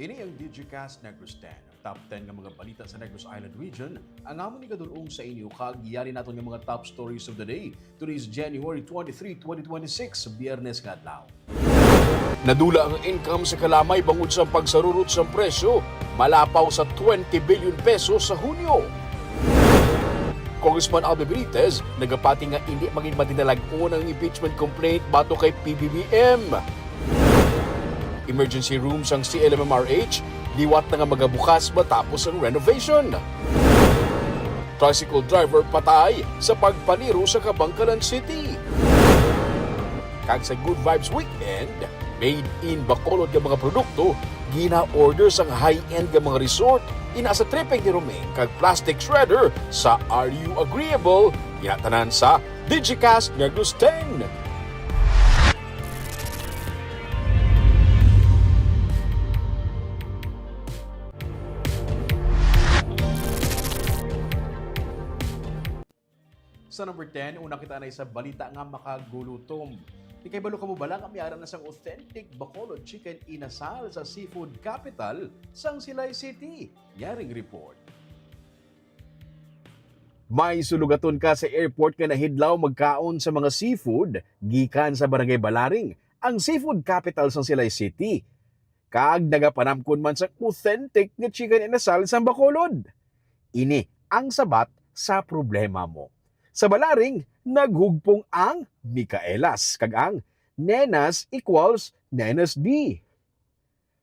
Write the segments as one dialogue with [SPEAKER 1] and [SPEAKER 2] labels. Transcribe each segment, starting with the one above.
[SPEAKER 1] Ini ang Digicast Negros X, top 10 ng mga balita sa Negros Island region. Ang amon ni kadulong sa inyo, kagiyari natin ng mga top stories of the day. Today is January 23, 2026, Biyernes nga adlaw. Nadula ang income sa kalamay bangod sa pagsarurot sa presyo, malapaw sa 20 billion pesos sa Hunyo. Congressman Albe Benitez nagapati nga hindi maging matinalag-on ang impeachment complaint bato kay PBBM. Emergency rooms ang CLMMRH, liwat na nga magabukas matapos ang renovation. Tricycle driver patay sa pagpaniro sa Kabangkalan City. Kag sa Good Vibes Weekend, made in Bacolod nga mga produkto, gina-order sa high-end nga mga resort, ina sa tripping ni Romeng kag plastic shredder sa Are You Agreeable? Inatanan sa Digicast Negros X. Sa number 10, una kita na sa balita nga makagulutom. Di kay balo ka mo bala nga miyara na sang authentic Bacolod chicken inasal sa seafood capital sang Silay City. Yaring report. May sulugaton ka sa airport nga nahidlaw magkaon sa mga seafood gikan sa Barangay Balaring, ang seafood capital sang Silay City. Kag nagapanamkon man sa authentic nga chicken inasal sa Bacolod. Ini ang sabat sa problema mo. Sa Balaring, naghugpong ang Micaelas, kag ang Nenas equals Nenas D.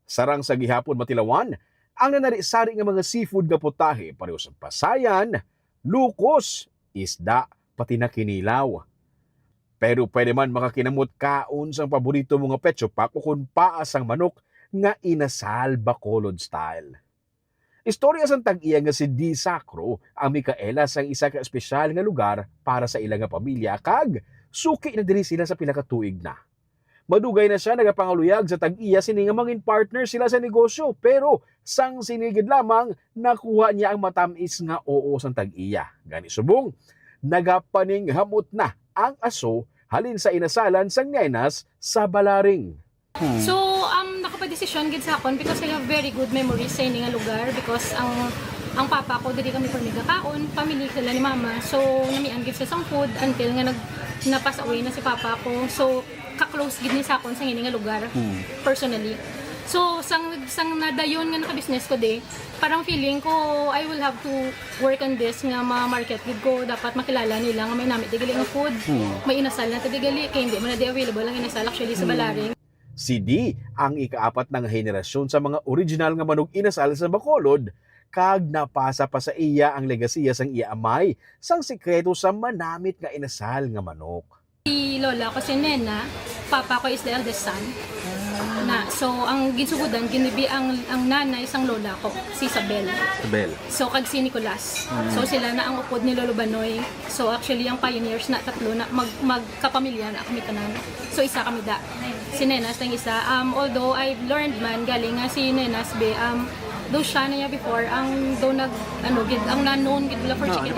[SPEAKER 1] Sarang sa gihapon matilawan, ang nanari-sari nga mga seafood nga putahe pareho sa pasayan, lukos, isda, pati na kinilaw. Pero pwede man makakinamot kaon sang paborito mga petso pack o kung paas ang manok nga inasal Bacolod style. Istorya sa tag-iya nga si Di Sacro, ang Micaelas ang isa ka espesyal nga lugar para sa ilang nga pamilya kag suki na diri sila sa pila ka tuig na. Madugay na siya nagapangaluyag sa tag-iya sini nga mangin partner sila sa negosyo pero sang sinigid lamang nakuha niya ang matamis nga oo sang tag-iya. Gani subong, nagapaning hamot na ang aso halin sa inasalan sang Nenas sa Balaring.
[SPEAKER 2] So, nakapadesisyon gid sa akon because I have very good memories sa ini nga lugar because ang papa ko diri kami permiga kaon, family sila ni mama. So, namian gid sa sang food until nga napass away na si papa ko. So, ka-close gid ni sa akon sa ini nga lugar personally. So, sang nadayon nga naka-business ko di, parang feeling ko I will have to work on this nga ma-market gid ko, dapat makilala nila nga may namit digali nga food. May inasal na digali kay hindi man na di available ang inasal actually sa Balaring.
[SPEAKER 1] Si Di ang ikaapat ng henerasyon sa mga original nga manok inasal sa Bacolod, kag napasa pa sa iya ang legasiya sang iya amay sang sikreto sa manamit nga inasal nga manok.
[SPEAKER 2] Si lola ko si Nena, papa ko is the eldest son. So ang gisugudan ginibi ang nanay sang lola ko, si Isabel. So kag si Nicolas. So sila na ang upod ni Lolo Banoy. So actually ang pioneers na tatlo na magkapamilya na kami tanan. So isa kami da. Si Nenas lang isa. Although I've learned man galing nga si Nenas be do siya na niya before ang do ang nanon gid for chicken.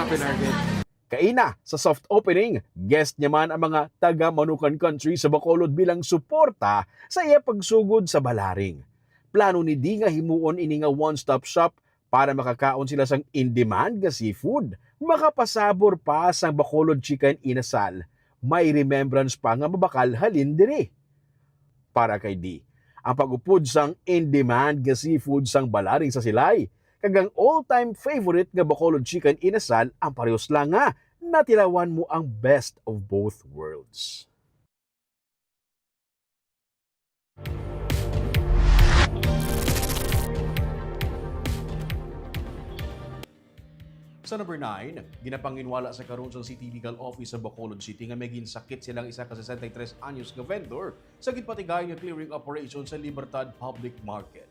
[SPEAKER 1] Kaina sa soft opening, guest niya man ang mga taga-Manukan country sa Bacolod bilang suporta sa iya pagsugod sa Balaring. Plano ni Di nga himuon ini nga one-stop shop para makakaon sila sang in-demand nga seafood. Makapasabor pa sang Bacolod chicken inasal. May remembrance pa nga mabakal halin diri. Para kay Di, ang pag-upod sang in-demand nga seafood sang Balaring sa Silay, kagang all-time favorite nga Bacolod chicken inasal ang parehos lang nga natilawan mo ang best of both worlds. Sa number 9, ginapanginwala sa karon sa City Legal Office sa Bacolod City nga may ginsakit silang isa ka 63 anyos nga vendor sa gitpatigay nga clearing operation sa Libertad Public Market.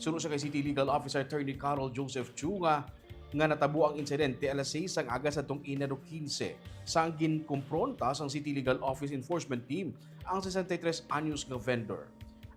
[SPEAKER 1] Suno sa kay City Legal Officer Attorney Carol Joseph Chu nga natabo ang insidente alas 6 ang aga sa tong Enero 15 sang ginkumpronta sang City Legal Office Enforcement Team ang 63 anyos nga vendor.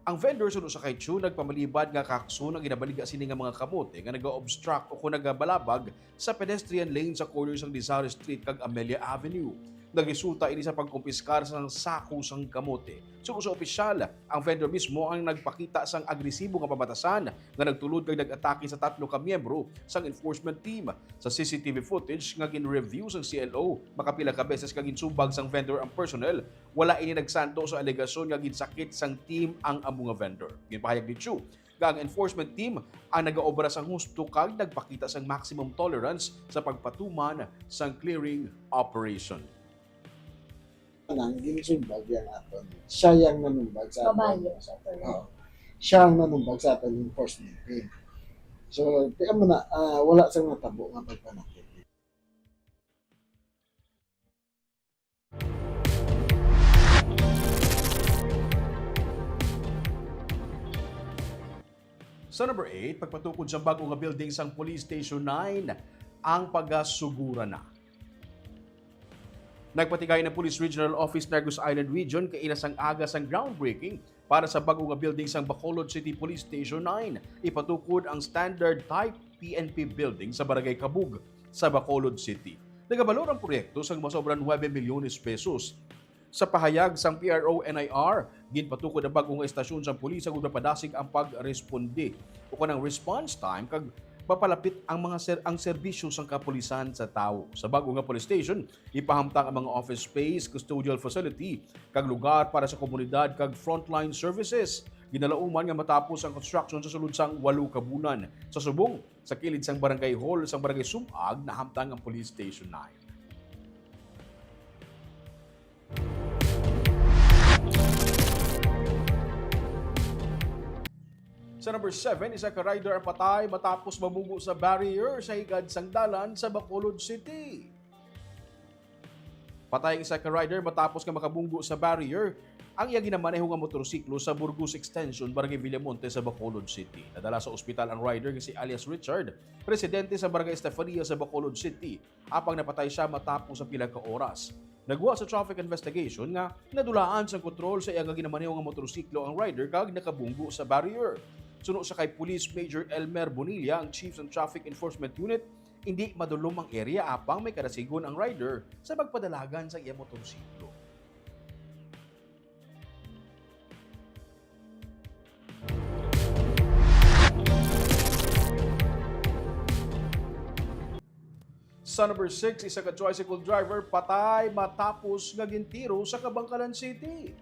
[SPEAKER 1] Ang vendor suno sa kay Chu nagpamalibad nga kakso na ginabaliga sini nga mga kamote nga naga-obstruct o kung nagabalabag sa pedestrian lane sa corner sang Desire Street kag Amelia Avenue. Nagresulta ini sa pagkumpiskar sang sako sang kamote. Sugo sa opisyal, ang vendor mismo ang nagpakita sang agresibo nga pabatasan nga nagtulod kag nag-atake sa 3 ka miyembro sang enforcement team. Sa CCTV footage nga gin-review sang CLO, makapila ka beses kag ginsubag sang vendor ang personnel, wala ini nagsanto sa alegasyon nga ginsakit sang team ang amo nga vendor. Ginpahayag ni Chu, ang enforcement team ang nagaobra sang husto kag nagpakita sang maximum tolerance sa pagpatuman sang clearing operation.
[SPEAKER 3] Nang ginsubag yan aton. Siya yung nanumbag sa aton.
[SPEAKER 2] Babayo sa aton.
[SPEAKER 3] Siya ang nanumbag sa aton enforcement team. So, tiyan mo na, wala sang natabo nga pagpanakit.
[SPEAKER 1] Sa number 8, pagpatukod sa bago nga building sang Police Station 9, ang pagasugura na. Nagpatigay ng Police Regional Office Negros Island Region kay inasang aga sang groundbreaking para sa bago nga building sang Bacolod City Police Station 9. Ipatukod ang standard type PNP building sa Barangay Kabug sa Bacolod City. Nagabalor ang proyekto sang masobran 9 milyones pesos. Sa pahayag sang PRO-NIR, ginpatukod ang bagong estasyon sang pulis ang padasig ang pagresponde o kanang response time kag papalapit ang ang serbisyo sang kapulisan sa tao. Sa bago nga police station, ipahamtang ang mga office space, custodial facility, kag lugar para sa komunidad kag frontline services. Ginalauman nga matapos ang construction sa sulod sang 8 ka bulan. Sa subong, sa kilid sang barangay hall sang barangay Sumag, nahamtang ang police station 9. Sa number 7, isa ka rider ang patay matapos mamugo sa barrier sa higad sang dalan sa Bacolod City. Patay ang isa ka rider matapos nga makabunggo sa barrier ang iya ginamaneho nga motorsiklo sa Burgos Extension, Barangay Villamonte sa Bacolod City. Nadala sa ospital ang rider nga si alias Richard, presidente sa Barangay Estefania sa Bacolod City. Apang napatay siya matapos sa pila ka oras. Nagwa sa traffic investigation nga nadulaan sa kontrol sa iya nga ginamaneho nga motorsiklo ang rider kag nakabunggo sa barrier. Suno sa kay Police Major Elmer Bonilla, ang Chief ng Traffic Enforcement Unit, hindi madulom ang area apang may kadasigon ang rider sa pagpadalagan sa iya motorsiklo. Sa number 6, isa ka tricycle driver patay matapos nga gintiro sa Kabangkalan City.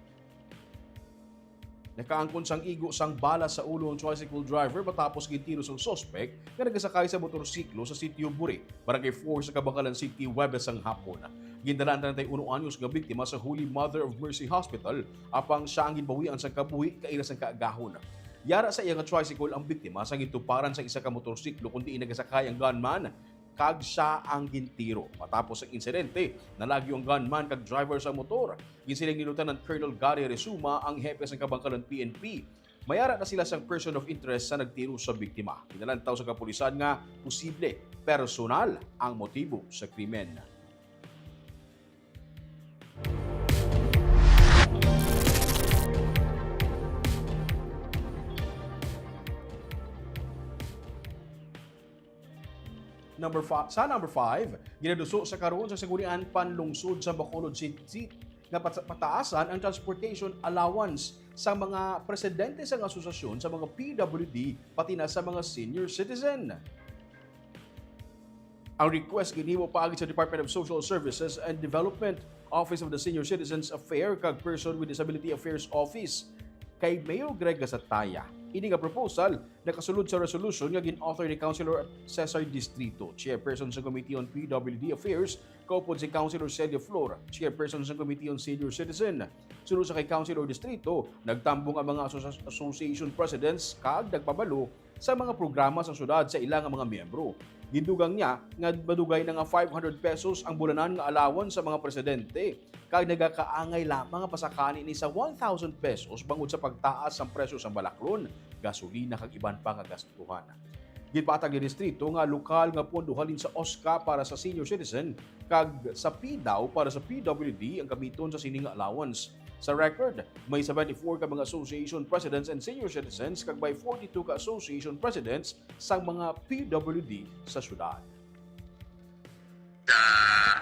[SPEAKER 1] Nakaangkon sang igo sang bala sa ulo ang tricycle driver matapos gintiro sang sospek nga nagasakay sa motorsiklo sa sitio Buri, Barangay 4 sa Kabangkalan City, Webes ang hapon. Gindalaan 31 anyos nga biktima sa Holy Mother of Mercy Hospital apang siya ang ginbawian sang kabuhi kaila sang kaagahon. Yara sa iya nga tricycle ang biktima sa gituparan sa isa ka motorsiklo kundi nagasakay ang gunman kag siya ang gintiro. Matapos ang insidente, nalagyo ang gunman kag driver sa motor. Ginsiling ni Lieutenant Colonel Gary Resuma ang hepe sa Kabangkalan PNP. Mayara na sila sang person of interest sa nagtiro sa biktima. Pinalantaw sa kapulisan nga posible personal ang motibo sa krimen. Sa number 5, ginaduso sa karon sa Sanggunian Panlungsod sa Bacolod City nga pataasan ang transportation allowance sa mga presidente sa asosasyon sa mga PWD pati na sa mga senior citizen. Ang request ginhimo paagi sa Department of Social Services and Development, Office of the Senior Citizens Affairs kag Person with Disability Affairs Office kay Mayor Greg Gasataya. Ini nga proposal nakasulod sa resolution nga gin-author ni Councilor Cesar Distrito, Chairperson sa Committee on PWD Affairs, kaupod si Councilor Celia Flor, Chairperson sa Committee on Senior Citizen. Sunod sa kay Councilor Distrito, nagtambong ang mga association presidents kag nagpabalo sa mga programa sa syudad sa ilang mga miyembro. Gidugang niya nga madugay na nga 500 pesos ang bulanan nga allowance sa mga presidente kag nagakaangay lamang ang pasakani ni sa 1,000 pesos bangod sa pagtaas ng presyo sa balaklon, gasolina kag iban pa nga gastuhan. Gipatag ni distrito nga lokal nga pondo halin sa OSCA para sa senior citizen kag sa PDAW para sa PWD ang gamiton sa sining allowance. Sa record, may 74 ka mga association presidents and senior citizens kag may 42 ka association presidents sa mga PWD sa syudad.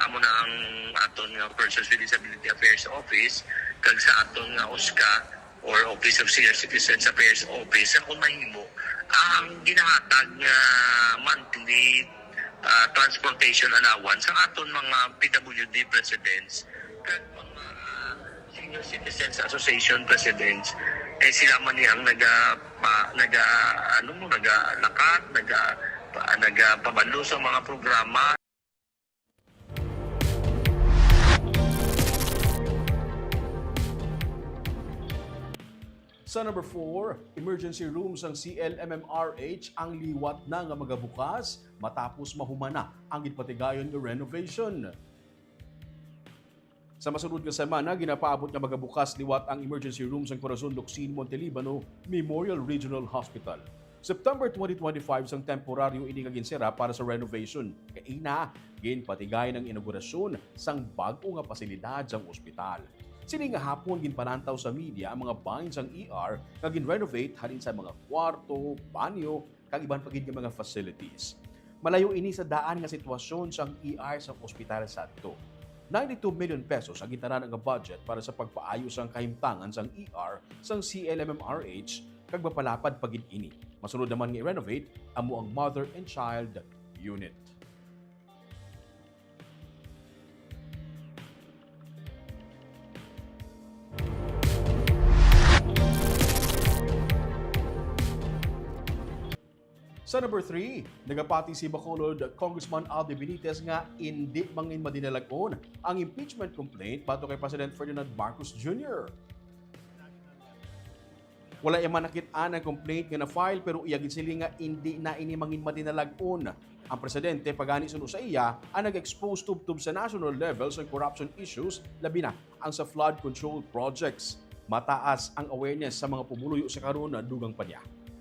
[SPEAKER 4] Amo na ang aton Persons with Disability Affairs Office kag sa aton nga OSCA or Office of Senior Citizens Affairs Office kung mahimo ang ginahatag nga monthly transportation allowance sa aton mga PWD presidents kag mga Senior Citizens Association presidents sila man niyang nagapabalo sa mga programa.
[SPEAKER 1] Sa number 4, emergency rooms ng CLMMRH ang liwat na nga magabukas matapos mahumana ang gipatigayon nga renovation. Sa masunod nga semana, ginapaabot nga magabukas liwat ang emergency rooms ng Corazon Locsin Montelibano Memorial Regional Hospital. September 2025 sang temporaryo ini nga ginsera para sa renovation. Kaina, ginpatigayon ang inaugurasyon sang bag-o nga pasilidad sang ospital. Sini nga hapon ginpanantaw sa media ang mga bahin sang ER nga gin-renovate halin sa mga kwarto, banyo, kag iban pa gid nga mga facilities. Malayo ini sa daan nga sitwasyon sang ER sa ospital sadto. 92 million pesos ang gitanan nga budget para sa pagpaayos sang kahimtangan sang ER sang CLMMRH kag mapalapad pagid ini. Masunod naman nga i-renovate amo ang mother and child unit. Sa number 3, nagapati si Bacolod Congressman Alde Benitez nga hindi mangin madinalagon ang impeachment complaint bato kay President Ferdinand Marcos Jr. Wala man nakit-an ang complaint nga na-file pero iyagin sila nga hindi na ini mangin madinalagon. Ang presidente pagani suno sa iya ang nag-expose tubtub sa national level sa corruption issues labi na ang sa flood control projects. Mataas ang awareness sa mga pumuluyo sa karon na dugang pa niya.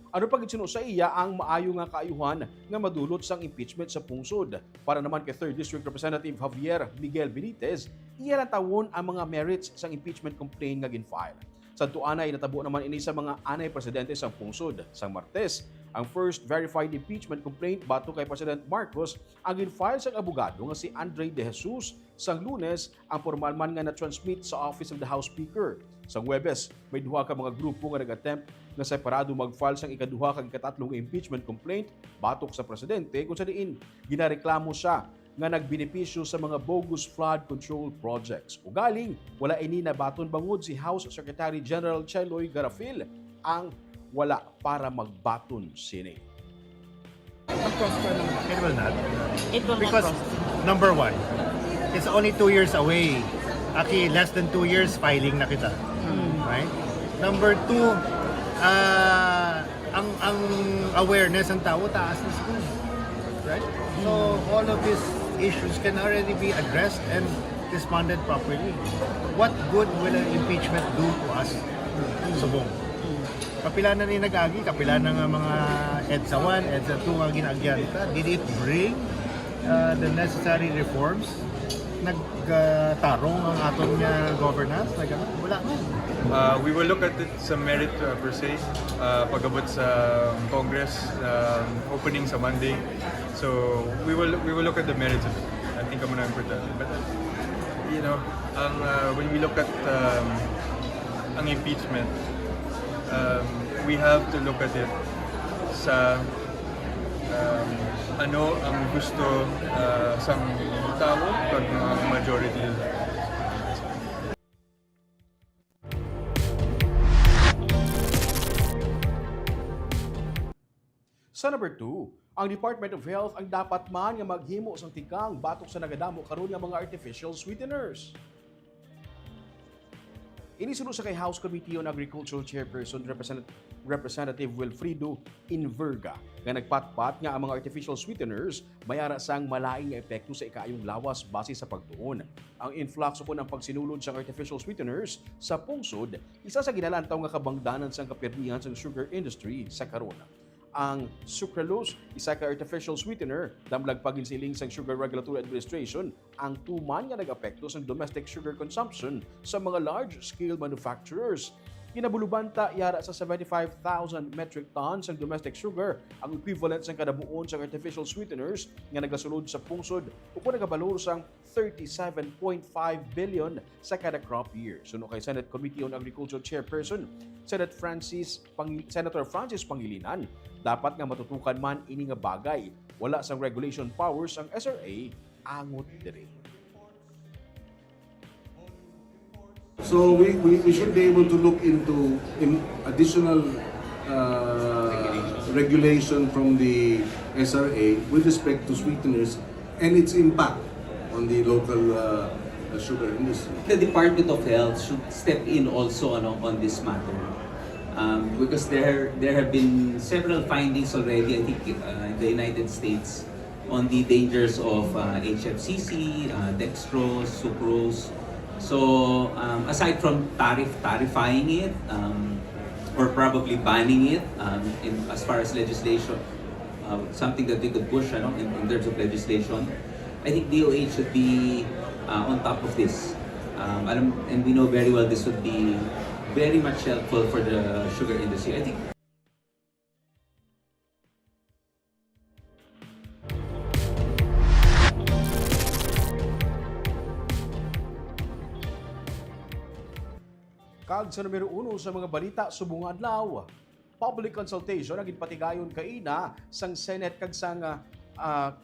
[SPEAKER 1] Ano pag itsuno sa iya ang maayo nga kaayuhan nga madulot sang impeachment sa pungsod. Para naman kay 3rd District Representative Javier Miguel Benitez, iya natawon ang mga merits sang impeachment complaint nga gin-file. Sa tuanay natabo naman ini sa mga anay presidente sang pungsod. Sang Martes, ang first verified impeachment complaint bato kay President Marcos ang gin-file sang abogado nga si Andre De Jesus. Sang Lunes, ang formal man nga na-transmit sa Office of the House Speaker. Sang Huwebes, may duha ka mga grupo nga nag-attempt na separado mag-file sang ikaduha kag ikatatlong impeachment complaint batok sa presidente kung sa diin ginareklamo siya nga nagbenepisyo sa mga bogus flood control projects. Ugaling, wala ini na baton bangod si House Secretary General Cheloy Garafil ang wala para magbaton sini.
[SPEAKER 5] It will not.
[SPEAKER 6] It will
[SPEAKER 5] Because,
[SPEAKER 6] not prosper.
[SPEAKER 5] number one, it's only 2 years away. Aki, less than 2 years, filing na kita. Right? Number two, ang awareness ng tao, taas na siguro. Right? So, all of these issues can already be addressed and responded properly. What good will an impeachment do to us? Subong. Kapila na ni nag-agi, kapila na nga mga EDSA 1, EDSA 2 nga ginagyan ka. Did it bring the necessary reforms? Nagtarong ang aton nga governance? Wala na.
[SPEAKER 7] We will look at it sa merit per se, pag-abot sa Congress, opening sa Monday. So we will look at the merits of it. I think I'm gonna important. But you know, when we look at ang impeachment, we have to look at it sa ano ang gusto sang tao pag majority.
[SPEAKER 1] Sa number 2, ang Department of Health ang dapat man nga maghimo sang tikang batok sa nagadamo karon nga mga artificial sweeteners. Inisunod sa kay House Committee on Agriculture Chairperson Representative Wilfrido Inverga nga nagpatpat nga ang mga artificial sweeteners mayara sang malaing nga epekto sa ikaayong lawas base sa pagtuon. Ang influx upon ang pagsinulod sa artificial sweeteners sa pungsod, isa sa ginalantaw nga kabangdanan sang kapirdihan sang sugar industry sa karon. Ang sucralose, isa ka artificial sweetener, damlag paginsiling sang Sugar Regulatory Administration, ang tuman nga nag-apekto sa domestic sugar consumption sa mga large-scale manufacturers. Kinabulubanta yara sa 75,000 metric tons ang domestic sugar, ang equivalent sa kadabuon sa artificial sweeteners nga nagasulod sa pungsod o kung nagabalor sang 37.5 billion sa kada crop year. Suno kay Senate Committee on Agriculture Chairperson, Senator Francis Pangilinan, dapat nga matutukan man ini nga bagay. Wala sang regulation powers ang SRA angot diri.
[SPEAKER 6] So we should be able to look into additional regulation from the SRA with respect to sweeteners and its impact on the local sugar industry.
[SPEAKER 8] The Department of Health should step in also on this matter. Because there have been several findings already, I think, in the United States on the dangers of HFCC, dextrose, sucrose. So aside from tarifying it or probably banning it as far as legislation, something that they could push in terms of legislation, I think DOH should be on top of this. And we know very well this would be very much helpful for the sugar industry. I think
[SPEAKER 1] Kag sa numero 1 sa mga balita subong adlaw, public consultation ang ginpatigayon kaina sang Senate kag sang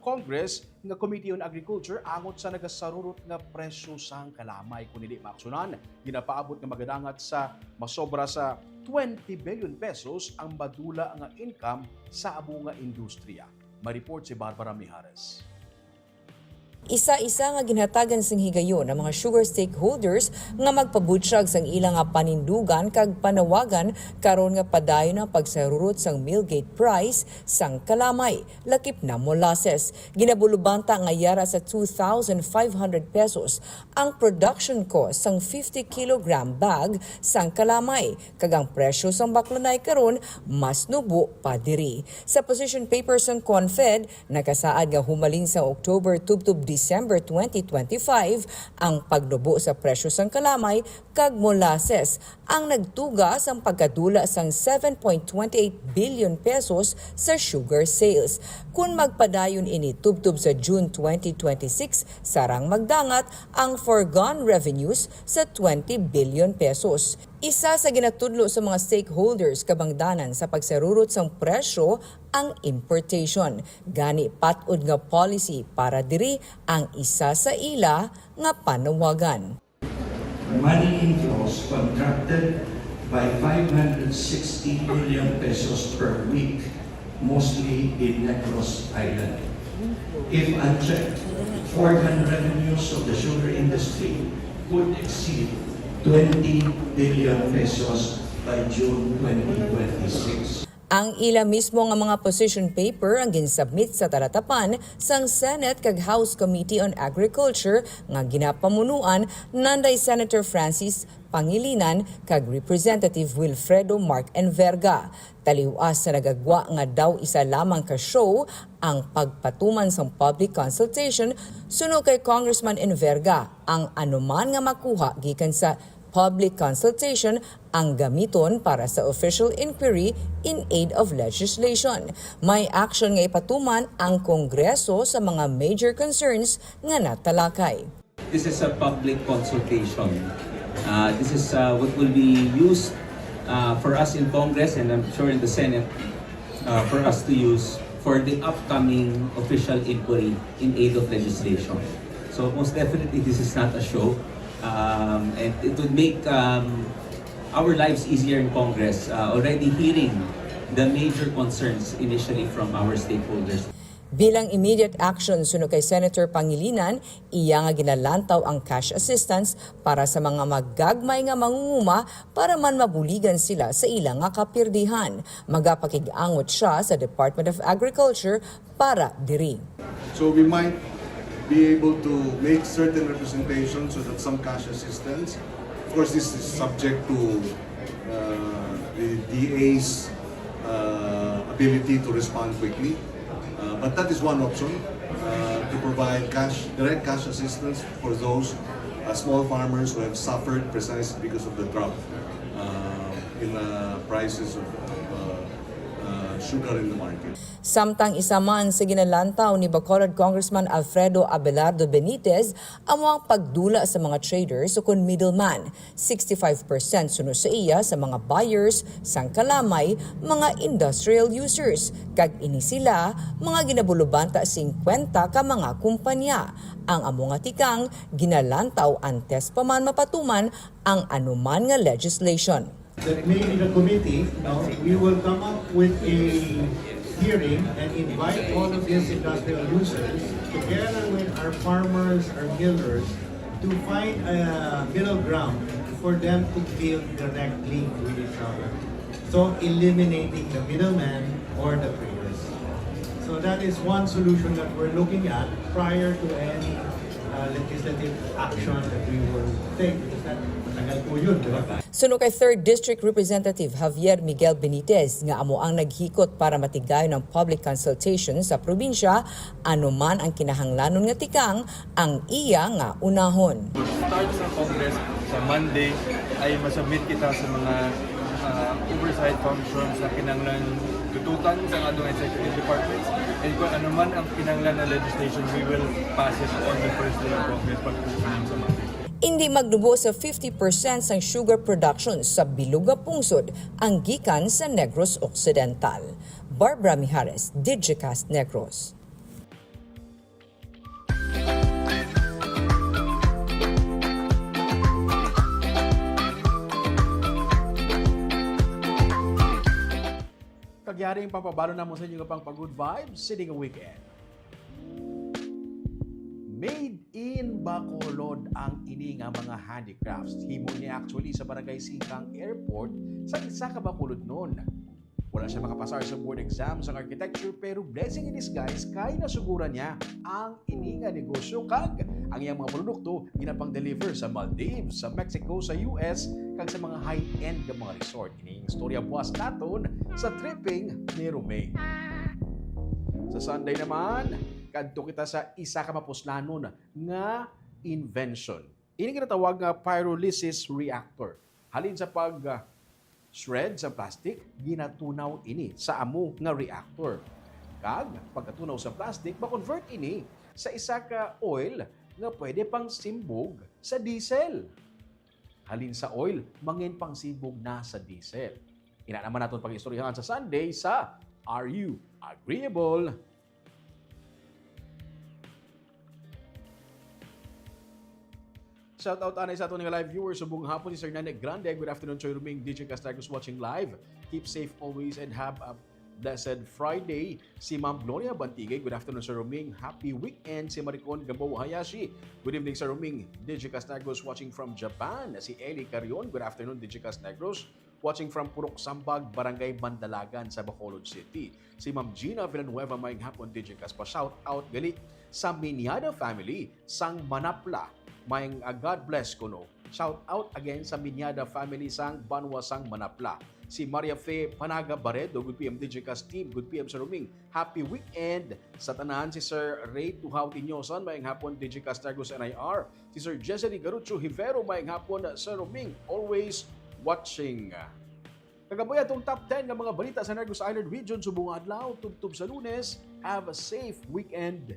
[SPEAKER 1] Congress nga Committee on Agriculture angot sa nagasarurot nga presyo sang kalamay kun dili maaksunan. Ginapaabot nga magadangat sa masobra sa 20 billion pesos ang madula nga income sa abo nga industriya. Ma-report si Barbara Mijares.
[SPEAKER 9] Isa-isa nga ginhatagan sing higayon ang mga sugar stakeholders nga magpabutyag sang ilang nga panindugan kag panawagan karon nga padayon ang pagsarurot sang millgate price sang kalamay, lakip na molasses. Ginabulubanta nga yara sa 2,500 pesos ang production cost sang 50 kilogram bag sang kalamay, kag ang presyo sang baklanay karon mas nubo pa diri. Sa position paper sang CONFED, nakasaad nga humalin sa October tubtub December 2025 ang pagnubo sa presyo sang kalamay kag molasses ang nagtuga sang pagkadula sang 7.28 billion pesos sa sugar sales. Kung magpadayon ini tubtub sa June 2026, sarang magdangat ang foregone revenues sa 20 billion pesos. Isa sa ginatudlo sa mga stakeholders kabangdanan sa pagsarurot sang presyo ang importation. Gani patud nga policy para diri ang isa sa ila nga panawagan.
[SPEAKER 10] Money inflows contracted by 560 billion pesos per week, mostly in Negros Island. If unchecked, foregone revenues of the sugar industry could exceed 20 billion pesos by June 2026.
[SPEAKER 9] Ang ila mismo nga mga position paper ang ginsubmit sa talatapan sang Senate kag House Committee on Agriculture nga ginapamunuan nanday Senator Francis Pangilinan kag Representative Wilfredo Mark Enverga. Taliwas sa nagagwa nga daw isa lamang ka show ang pagpatuman sang public consultation suno kay Congressman Enverga ang anuman nga makuha gikan sa public consultation ang gamiton para sa official inquiry in aid of legislation. May action nga ipatuman ang Kongreso sa mga major concerns nga natalakay.
[SPEAKER 8] this is a public consultation. This is what will be used for us in Congress and I'm sure in the Senate for us to use for the upcoming official inquiry in aid of legislation. So most definitely this is not a show. And it would make our lives easier in Congress, already hearing the major concerns initially from our stakeholders.
[SPEAKER 9] Bilang immediate action suno kay Senator Pangilinan, iya nga ginalantaw ang cash assistance para sa mga maggagmay nga mangunguma para man mabuligan sila sa ilang nga kapirdihan. Magapakig-angot siya sa Department of Agriculture para diri.
[SPEAKER 6] So we might be able to make certain representations so that some cash assistance, of course this is subject to the DA's ability to respond quickly, but that is one option, to provide direct cash assistance for those small farmers who have suffered precisely because of the drought. prices of sugar in the market.
[SPEAKER 9] Samtang isa man sa ginalantaw ni Bacolod Congressman Alfredo Abelardo Benitez ang mga pagdula sa mga traders o kun middleman. 65% suno sa iya sa mga buyers, sang kalamay, mga industrial users. Kag ini sila mga ginabulubanta 50 ka mga kumpanya. Ang amo nga tikang ginalantaw antes pa man mapatuman ang anuman nga legislation.
[SPEAKER 5] That maybe the committee, we will come up with a hearing and invite all of these industrial users together with our farmers, our millers, to find a middle ground for them to deal directly with each other. So eliminating the middleman or the traders. So that is one solution that we're looking at prior to any legislative action that we will take, because that matagal po yun, di ba?
[SPEAKER 9] Suno kay 3rd District Representative Javier Miguel Benitez nga amo ang naghikot para matigayon ng public consultation sa probinsya, anuman ang kinahanglanon nga tikang ang iya nga unahon.
[SPEAKER 7] Start sa Congress sa Monday ay masubmit kita sa mga oversight functions na kinanglan tutukan sa atong executive departments, and kung ano man ang kinanglan na legislation, we will pass it on the first day of Congress pag-opening sa Monday.
[SPEAKER 9] Hindi magdubo sa 50% sang sugar production sa bilog nga pungsod ang gikan sa Negros Occidental. Barbara Mijares, Digicast Negros.
[SPEAKER 1] Kagyaring papabalo na mo sa inyo pang pag-good vibes, sitting a weekend. Made in Bacolod ang ini nga mga handicrafts. Himo ni actually sa Barangay Singkang Airport sa isa ka Bacolod noon. Wala siya makapasar sa board exam sa architecture pero blessing in disguise kay nasuguran niya ang ini nga negosyo kag ang iyang mga produkto ginapang-deliver sa Maldives, sa Mexico, sa US kag sa mga high-end nga mga resort. Ini ang istorya buwas naton sa tripping ni Romay. Sa Sunday naman, kadto kita sa isa ka mapuslanon nga invention. Ini ginatawag nga pyrolysis reactor. Halin sa shred sa plastic, ginatunaw ini sa amo nga reactor. Kag pagkatunaw sa plastic, ma-convert ini sa isa ka oil nga pwede pang simbog sa diesel. Halin sa oil, mangin pang simbog na sa diesel. Ina naman naton pag-istoryahan sa Sunday sa Are You Agreeable? Shout out anay sa ato live viewers. Subong hapon si Sir Nane Grande. Good afternoon, Choy Ruming, Digicast Negros watching live. Keep safe always and have a blessed Friday. Si Ma'am Gloria Bantigay. Good afternoon, Sir Ruming. Happy weekend. Si Maricon Gambo Hayashi. Good evening, Sir Ruming. Digicast Negros watching from Japan. Si Eli Carion. Good afternoon, Digicast Negros. Watching from Purok Sambag, Barangay Mandalagan sa Bacolod City. Si Ma'am Gina Villanueva maying hapon Digicast pa. Shout out gali sa Minyada family sang Manapla. Maying God bless ko no. Shout out again sa Minyada family sang Banwasang Manapla. Si Maria Fe Panaga Baredo, good PM Digicast team, good PM Sir Ruming. Happy weekend sa tanan. Si Sir Ray Tuhaw Tinyosan, maying hapon Digicast Negros NIR. Si Sir Jesse Garucho Hivero, maying hapon Sir Ruming, always watching. Kagaboy atong top 10 ng mga balita sa Negros Island Region subong adlaw tubtub sa Lunes. Have a safe weekend.